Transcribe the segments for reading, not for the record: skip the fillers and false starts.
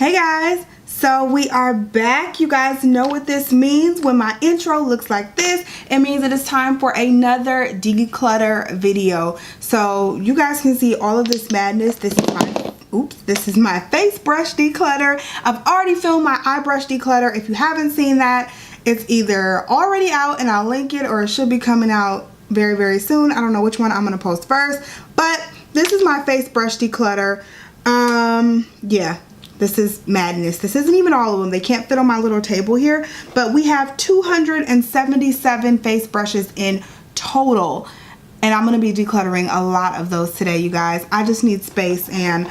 Hey guys, so we are back. You guys know what this means. When my intro looks like this, it means it is time for another declutter video. So you guys can see all of this madness. This is my face brush declutter. I've already filmed my eye brush declutter. If you haven't seen that, it's either already out and I'll link it, or it should be coming out very, very soon. I don't know which one I'm gonna post first, but this is my face brush declutter. Yeah. This is madness. This isn't even all of them. They can't fit on my little table here, but we have 277 face brushes in total, and I'm going to be decluttering a lot of those today, you guys. I just need space, and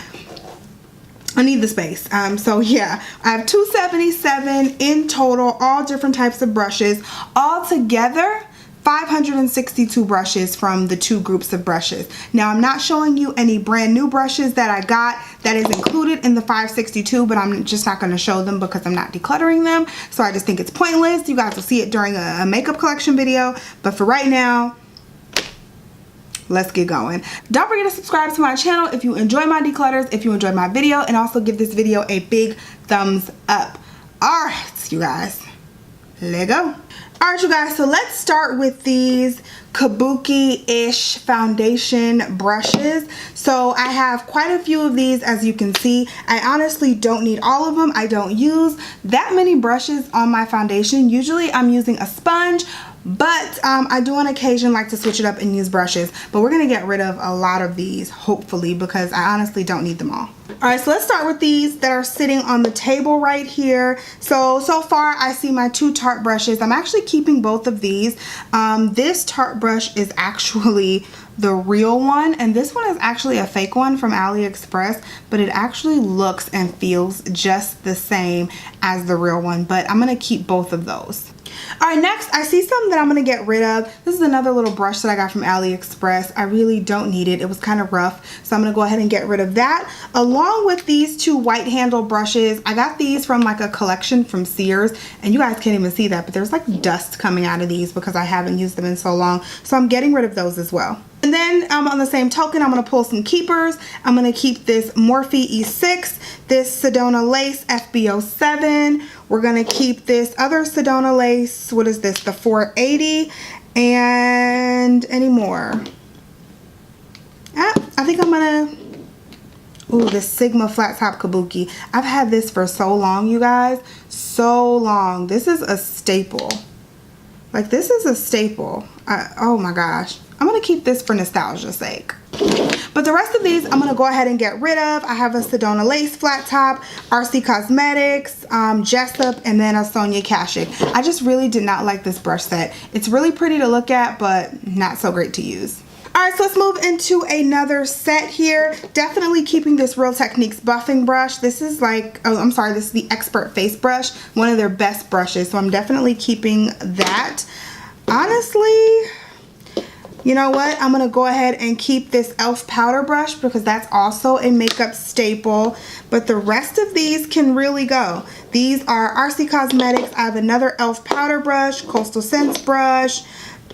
I need the space. So yeah, I have 277 in total, all different types of brushes. All together, 562 brushes from the two groups of brushes. Now, I'm not showing you any brand new brushes that I got that is included in the 562, but I'm just not going to show them because I'm not decluttering them. So I just think it's pointless. You guys will see it during a makeup collection video. But for right now, let's get going. Don't forget to subscribe to my channel if you enjoy my declutters, if you enjoyed my video, and also give this video a big thumbs up. All right, you guys, let go. Alright, you guys, so let's start with these kabuki-ish foundation brushes. So I have quite a few of these, as you can see. I honestly don't need all of them. I don't use that many brushes on my foundation. Usually I'm using a sponge, but I do on occasion like to switch it up and use brushes. But we're going to get rid of a lot of these, hopefully, because I honestly don't need them all. Alright, so let's start with these that are sitting on the table right here. So far I see my two Tarte brushes. I'm actually keeping both of these. This Tarte brush is actually the real one, and this one is actually a fake one from AliExpress, but it actually looks and feels just the same as the real one, but I'm going to keep both of those. Alright, next I see some that I'm going to get rid of. This is another little brush that I got from AliExpress. I really don't need it. It was kind of rough, so I'm going to go ahead and get rid of that. Along with these two white handle brushes, I got these from like a collection from Sears, and you guys can't even see that, but there's like dust coming out of these because I haven't used them in so long, so I'm getting rid of those as well. And then on the same token, I'm going to pull some keepers. I'm going to keep this Morphe E6, this Sedona Lace FB07. We're going to keep this other Sedona Lace, what is this, the 480, and any more. I think I'm going to, ooh, this Sigma Flat Top Kabuki. I've had this for so long, you guys, so long. This is a staple. Like, this is a staple. Oh my gosh. I'm going to keep this for nostalgia's sake. But the rest of these I'm going to go ahead and get rid of. I have a Sedona Lace Flat Top, RC Cosmetics, Jessup, and then a Sonia Kashuk. I just really did not like this brush set. It's really pretty to look at, but not so great to use. Alright, so let's move into another set here. Definitely keeping this Real Techniques buffing brush. This is like, oh, I'm sorry, this is the Expert Face Brush, one of their best brushes, so I'm definitely keeping that. Honestly, you know what? I'm going to go ahead and keep this e.l.f. powder brush because that's also a makeup staple. But the rest of these can really go. These are RC Cosmetics. I have another e.l.f. powder brush, Coastal Scents brush,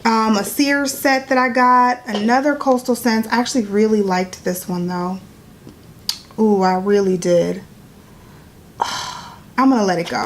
a Sears set that I got, another Coastal Scents. I actually really liked this one though. Ooh, I really did. I'm going to let it go.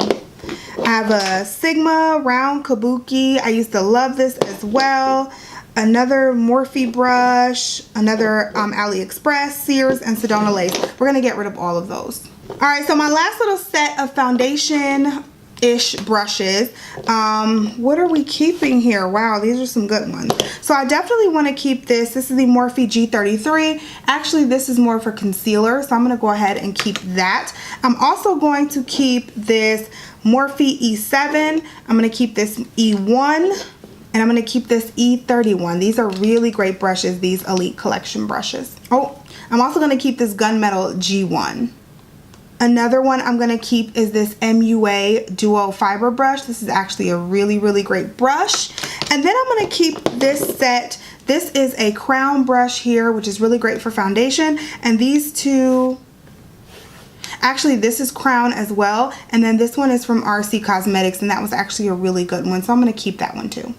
I have a Sigma Round Kabuki. I used to love this as well. Another Morphe brush, another AliExpress, Sears, and Sedona Lace. We're going to get rid of all of those. Alright, so my last little set of foundation-ish brushes. What are we keeping here? Wow, these are some good ones. So I definitely want to keep this. This is the Morphe G33. Actually, this is more for concealer, so I'm going to go ahead and keep that. I'm also going to keep this Morphe E7. I'm going to keep this E1. And I'm going to keep this E31. These are really great brushes, these Elite Collection brushes. Oh, I'm also going to keep this Gunmetal G1. Another one I'm going to keep is this MUA Duo Fiber brush. This is actually a really, really great brush. And then I'm going to keep this set. This is a crown brush here, which is really great for foundation. And these two, actually this is crown as well. And then this one is from RC Cosmetics, and that was actually a really good one. So I'm going to keep that one too.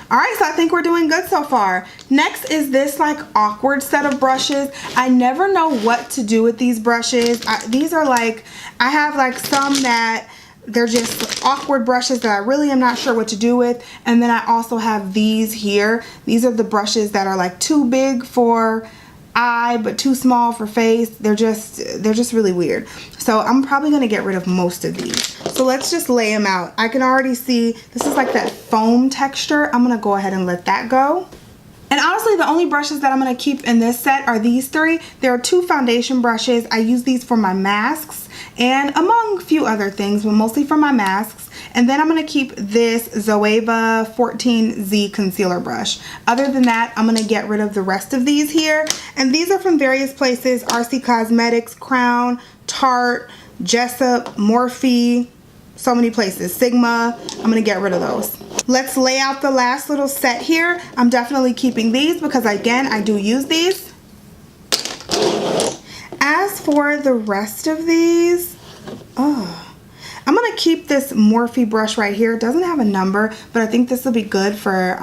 All right, so I think we're doing good so far. Next is this like awkward set of brushes. I never know what to do with these brushes. These are like, I have like some that they're just awkward brushes that I really am not sure what to do with. And then I also have these here. These are the brushes that are like too big for eye but too small for face. They're just really weird. So I'm probably gonna get rid of most of these. So let's just lay them out. I can already see this is like that foam texture. I'm gonna go ahead and let that go. And honestly, the only brushes that I'm going to keep in this set are these three. There are 2 foundation brushes. I use these for my masks and among a few other things, but mostly for my masks. And then I'm going to keep this Zoeva 14Z concealer brush. Other than that, I'm going to get rid of the rest of these here. And these are from various places: RC Cosmetics, Crown, Tarte, Jessup, Morphe, so many places, Sigma. I'm going to get rid of those. Let's lay out the last little set here. I'm definitely keeping these because, again, I do use these. As for the rest of these, I'm going to keep this Morphe brush right here. It doesn't have a number, but I think this will be good for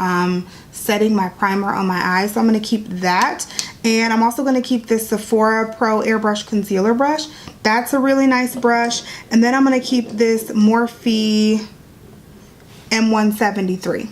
setting my primer on my eyes. So I'm going to keep that. And I'm also going to keep this Sephora Pro Airbrush Concealer Brush. That's a really nice brush. And then I'm going to keep this Morphe M173.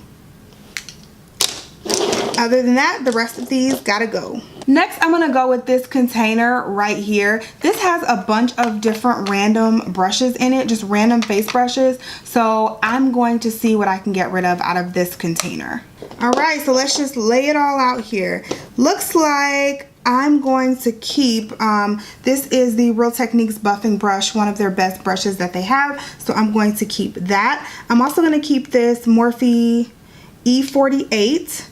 Other than that, the rest of these gotta go. Next, I'm gonna go with this container right here. This has a bunch of different random brushes in it, just random face brushes. So I'm going to see what I can get rid of out of this container. All right, so let's just lay it all out here. Looks like I'm going to keep, this is the Real Techniques buffing brush, one of their best brushes that they have. So I'm going to keep that. I'm also going to keep this Morphe E48.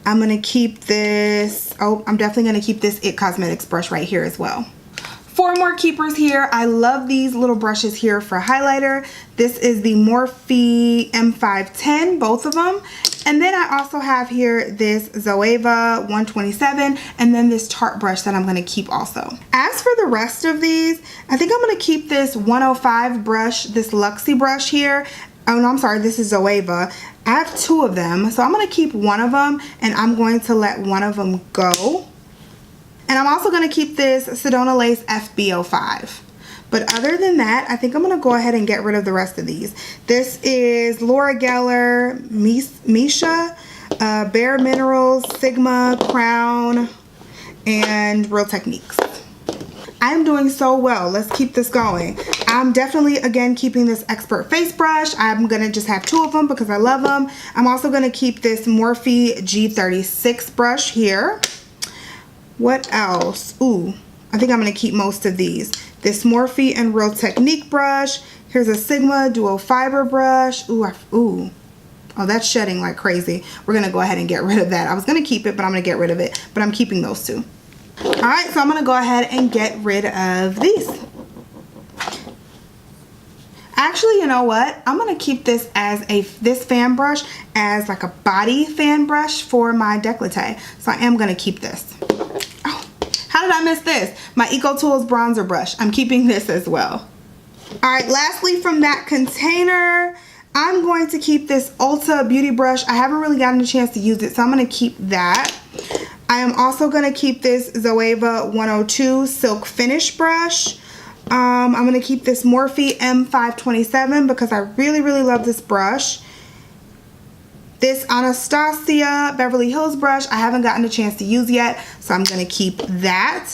I'm going to keep this, I'm definitely going to keep this IT Cosmetics brush right here as well. 4 more keepers here. I love these little brushes here for highlighter. This is the Morphe M510, both of them. And then I also have here this Zoeva 127 and then this Tarte brush that I'm going to keep also. As for the rest of these, I think I'm going to keep this 105 brush, this Luxie brush here. Oh no, I'm sorry, this is Zoeva. I have 2 of them, so I'm going to keep one of them and I'm going to let one of them go. And I'm also going to keep this Sedona Lace FB05. But other than that, I think I'm going to go ahead and get rid of the rest of these. This is Laura Geller, Misha, Bare Minerals, Sigma, Crown, and Real Techniques. I'm doing so well. Let's keep this going. I'm definitely, again, keeping this Expert Face Brush. I'm going to just have 2 of them because I love them. I'm also going to keep this Morphe G36 brush here. What else? Ooh, I think I'm going to keep most of these. This Morphe and Real Technique brush. Here's a Sigma Duo Fiber brush. Ooh. Oh, that's shedding like crazy. We're going to go ahead and get rid of that. I was going to keep it, but I'm going to get rid of it. But I'm keeping those 2. All right, so I'm going to go ahead and get rid of these. Actually, you know what? I'm going to keep this as this fan brush as like a body fan brush for my décolleté. So I am going to keep this. Oh, how did I miss this? My EcoTools bronzer brush. I'm keeping this as well. All right, lastly from that container, I'm going to keep this Ulta Beauty brush. I haven't really gotten a chance to use it, so I'm going to keep that. I am also going to keep this Zoeva 102 Silk Finish brush. I'm going to keep this Morphe M527 because I really, really love this brush. This Anastasia Beverly Hills brush I haven't gotten a chance to use yet, so I'm going to keep that.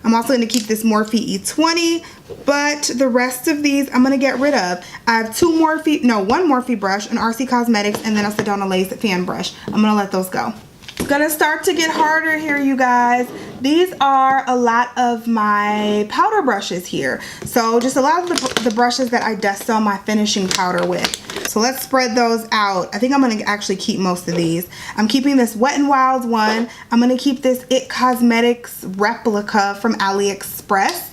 I'm also going to keep this Morphe E20, but the rest of these I'm going to get rid of. I have one Morphe brush, an RC Cosmetics, and then a Sedona Lace fan brush. I'm going to let those go. It's gonna start to get harder here, you guys. These are a lot of my powder brushes here. So just a lot of the brushes that I dust on my finishing powder with. So let's spread those out. I think I'm gonna actually keep most of these. I'm keeping this Wet n Wild one. I'm gonna keep this IT Cosmetics replica from AliExpress.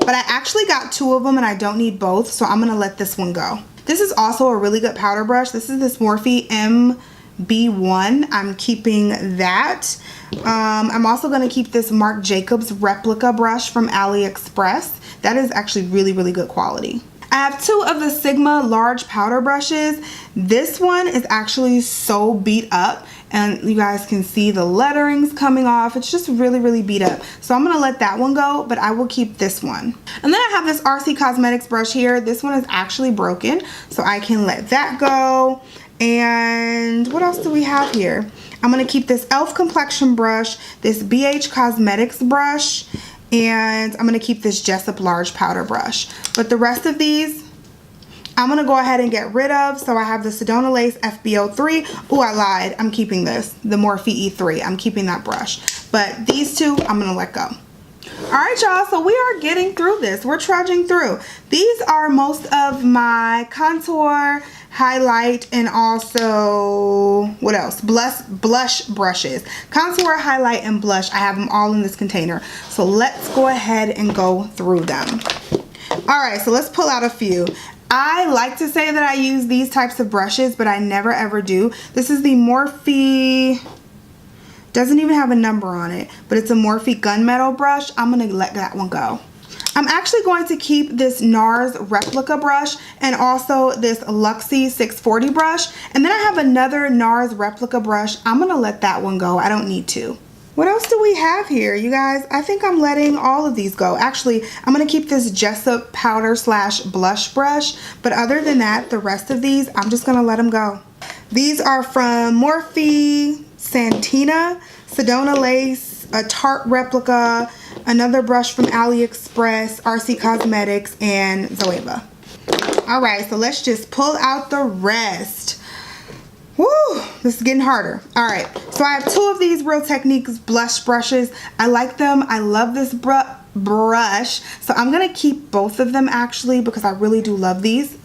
But I actually got 2 of them and I don't need both, so I'm gonna let this one go. This is also a really good powder brush. This is this Morphe MB1. I'm keeping that. I'm also going to keep this Marc Jacobs replica brush from AliExpress. That is actually really, really good quality. I have two of the Sigma large powder brushes. This one is actually so beat up, and you guys can see the letterings coming off. It's just really beat up. So I'm gonna let that one go, but I will keep this one. And then I have this RC Cosmetics brush here. This one is actually broken, so I can let that go. And what else do we have here? I'm gonna keep this e.l.f. complexion brush, this BH Cosmetics brush, and I'm gonna keep this Jessup large powder brush. But the rest of these, I'm gonna go ahead and get rid of. So I have the Sedona Lace FB03. Oh, I lied, I'm keeping this, the Morphe E3. I'm keeping that brush. But these two, I'm gonna let go. All right, y'all, so we are getting through this. We're trudging through. These are most of my contour, highlight, and also, what else? Blush brushes. Contour, highlight, and blush. I have them all in this container. So let's go ahead and go through them. All right, so let's pull out a few. I like to say that I use these types of brushes, but I never ever do. This is the Morphe, doesn't even have a number on it, but it's a Morphe gunmetal brush. I'm gonna let that one go. I'm actually going to keep this NARS replica brush and also this Luxie 640 brush. And then I have another NARS replica brush. I'm gonna let that one go. I don't need to. What else do we have here, you guys? I think I'm letting all of these go. Actually, I'm gonna keep this Jessup powder slash blush brush. But other than that, the rest of these, I'm just gonna let them go. These are from Morphe Santina, Sedona Lace, a Tarte replica, another brush from AliExpress, RC Cosmetics, and Zoeva. All right, so let's just pull out the rest. Woo, this is getting harder. All right, so I have two of these Real Techniques blush brushes. I like them. I love this brush. So I'm gonna keep both of them actually because I really do love these.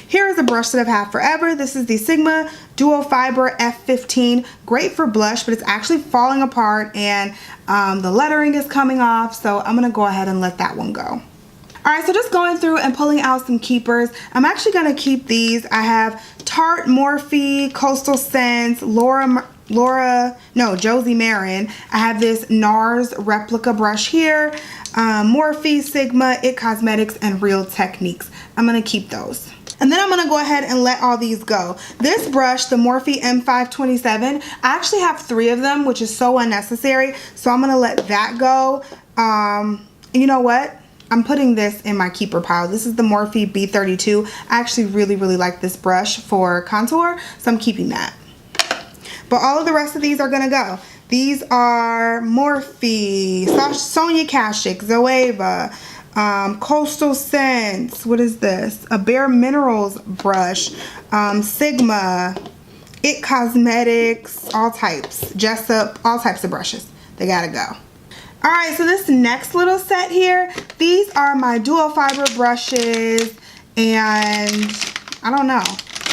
Here is a brush that I've had forever. This is the Sigma Duo Fiber F15. Great for blush, but it's actually falling apart and the lettering is coming off. So I'm gonna go ahead and let that one go. All right, so just going through and pulling out some keepers. I'm actually gonna keep these. I have Tarte, Morphe, Coastal Scents, Josie Maran. I have this NARS replica brush here. Morphe, Sigma, IT Cosmetics, and Real Techniques. I'm gonna keep those. And then I'm gonna go ahead and let all these go. This brush, the Morphe M527, I actually have 3 of them, which is so unnecessary. So I'm gonna let that go. You know what? I'm putting this in my keeper pile. This is the Morphe B32. I actually really like this brush for contour, so I'm keeping that. But all of the rest of these are gonna go. These are Morphe, Sonia Kashuk, Zoeva, Coastal Scents, what is this? A Bare Minerals brush, Sigma, IT Cosmetics, all types, Jessup, all types of brushes. They gotta go. All right, so this next little set here, these are my dual fiber brushes and I don't know,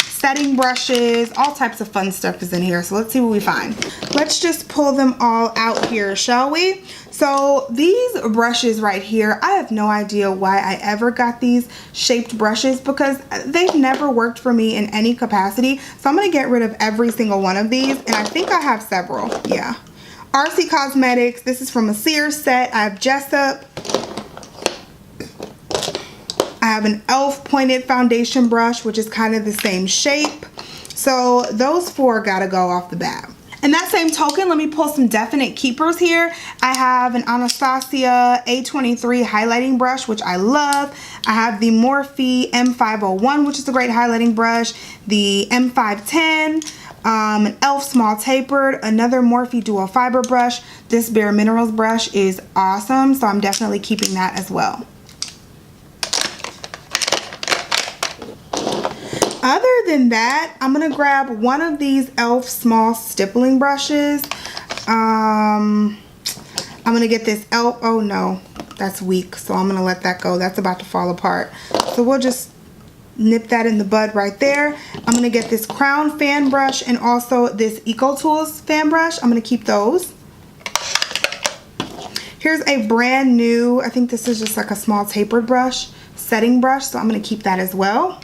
setting brushes, all types of fun stuff is in here. So let's see what we find. Let's just pull them all out here, shall we? So these brushes right here, I have no idea why I ever got these shaped brushes because they've never worked for me in any capacity. So I'm gonna get rid of every single one of these, and I think I have several, yeah. RC Cosmetics, this is from a Sears set. I have Jessup. I have an e.l.f. pointed foundation brush, which is kind of the same shape. So those 4 gotta go off the bat. In that same token, let me pull some definite keepers here. I have an Anastasia A23 highlighting brush, which I love. I have the Morphe M501, which is a great highlighting brush. The M510. An e.l.f. small tapered, another Morphe dual fiber brush. This Bare Minerals brush is awesome, so I'm definitely keeping that as well. Other than that, I'm gonna grab one of these e.l.f. small stippling brushes. I'm gonna get this e.l.f. Oh no, that's weak, so I'm gonna let that go. That's about to fall apart. So we'll just nip that in the bud right there. I'm gonna get this Crown fan brush and also this EcoTools fan brush. I'm gonna keep those. Here's a brand new, I think this is just like a small tapered brush, setting brush, so I'm gonna keep that as well.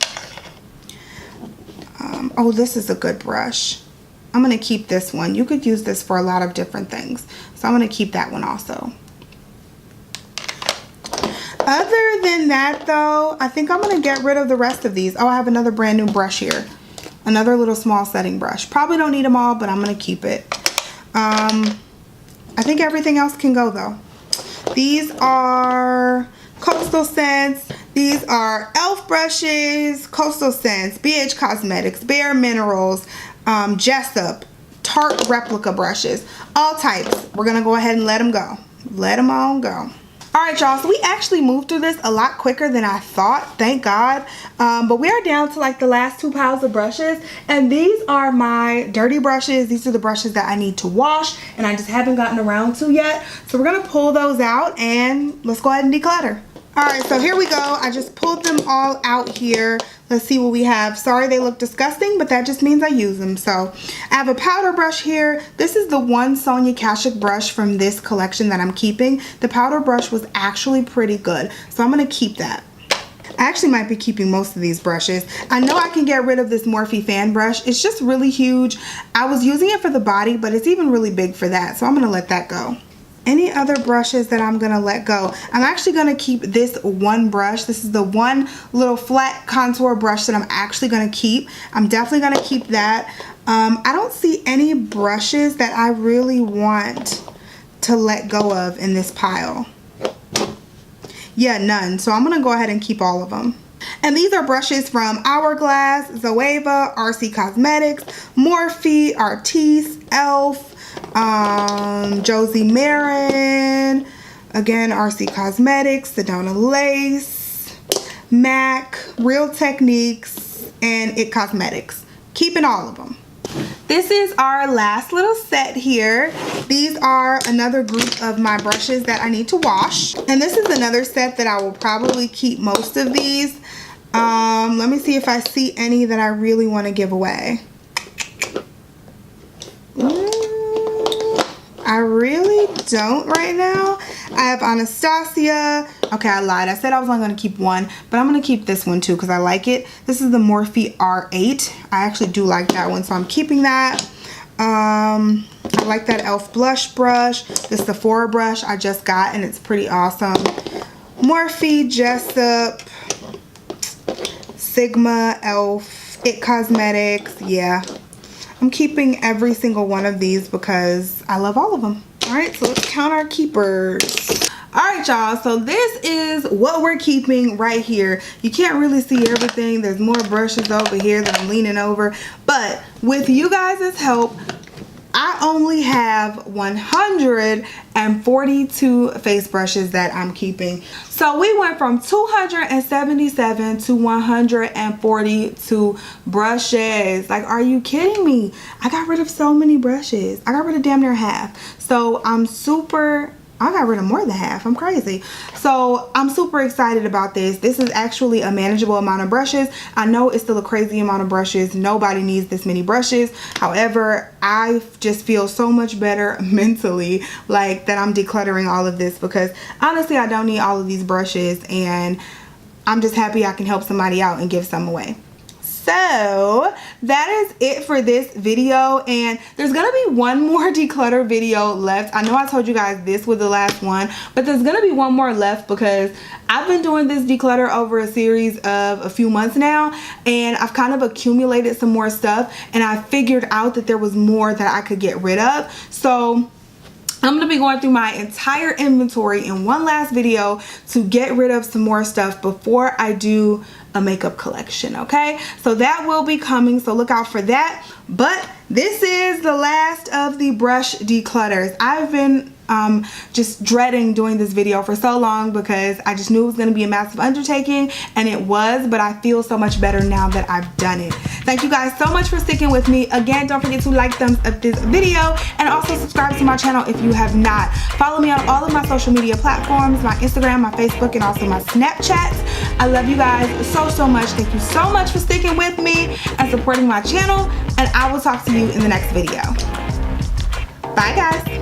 Oh, this is a good brush. I'm gonna keep this one. You could use this for a lot of different things, so I'm gonna keep that one also. Other than that though, I think I'm gonna get rid of the rest of these. Oh, I have another brand new brush here. Another little small setting brush. Probably don't need them all, but I'm gonna keep it. I think everything else can go though. These are Coastal Scents. These are e.l.f. brushes, Coastal Scents, BH Cosmetics, Bare Minerals, Jessup, Tarte replica brushes, all types. We're gonna go ahead and let them go. Let them all go. All right, y'all, so we actually moved through this a lot quicker than I thought, thank God. But we are down to like the last 2 piles of brushes, and these are my dirty brushes. These are the brushes that I need to wash, and I just haven't gotten around to yet. So we're gonna pull those out, and let's go ahead and declutter. All right, so here we go. I just pulled them all out here. Let's see what we have. Sorry they look disgusting, but that just means I use them. So I have a powder brush here. This is the one Sonia Kashuk brush from this collection that I'm keeping. The powder brush was actually pretty good, so I'm gonna keep that. I actually might be keeping most of these brushes. I know I can get rid of this Morphe fan brush. It's just really huge. I was using it for the body, but it's even really big for that, so I'm gonna let that go. Any other brushes that I'm gonna let go? I'm actually gonna keep this one brush. This is the one little flat contour brush that I'm actually gonna keep. I'm definitely gonna keep that. I don't see any brushes that I really want to let go of in this pile. Yeah, none. So I'm gonna go ahead and keep all of them. And these are brushes from Hourglass, Zoeva, RC Cosmetics, Morphe, Artis, e.l.f., Josie Maran, again RC Cosmetics, Sedona Lace, MAC, Real Techniques, and IT Cosmetics. Keeping all of them. This is our last little set here. These are another group of my brushes that I need to wash. And this is another set that I will probably keep most of these. Let me see if I see any that I really want to give away. I really don't right now. I have Anastasia. Okay, I lied. I said I was only going to keep one, but I'm going to keep this one too because I like it. This is the Morphe R8. I actually do like that one, so I'm keeping that. I like that e.l.f. blush brush. This Sephora brush I just got, and it's pretty awesome. Morphe, Jessup, Sigma, e.l.f., IT Cosmetics. Yeah. I'm keeping every single one of these because I love all of them. All right, so let's count our keepers. All right, y'all, so this is what we're keeping right here. You can't really see everything. There's more brushes over here that I'm leaning over. But with you guys' help, I only have 142 face brushes that I'm keeping. So we went from 277 to 142 brushes. Like, are you kidding me? I got rid of so many brushes. I got rid of damn near half. So I got rid of more than half. I'm crazy. So I'm super excited about this. This is actually a manageable amount of brushes. I know it's still a crazy amount of brushes. Nobody needs this many brushes. However, I just feel so much better mentally, like, that I'm decluttering all of this, because honestly, I don't need all of these brushes, and I'm just happy I can help somebody out and give some away. So that is it for this video, and there's gonna be one more declutter video left. I know I told you guys this was the last one, but there's gonna be one more left because I've been doing this declutter over a series of a few months now, and I've kind of accumulated some more stuff, and I figured out that there was more that I could get rid of. So I'm going to be going through my entire inventory in one last video to get rid of some more stuff before I do a makeup collection, okay? So that will be coming, so look out for that. But this is the last of the brush declutters. I've been just dreading doing this video for so long because I just knew it was going to be a massive undertaking, and it was, but I feel so much better now that I've done it. Thank you guys so much for sticking with me. Again, don't forget to like, thumbs up this video, and also subscribe to my channel if you have not. Follow me on all of my social media platforms, my Instagram, my Facebook, and also my Snapchat. I love you guys so much. Thank you so much for sticking with me and supporting my channel, and I will talk to you in the next video. Bye guys.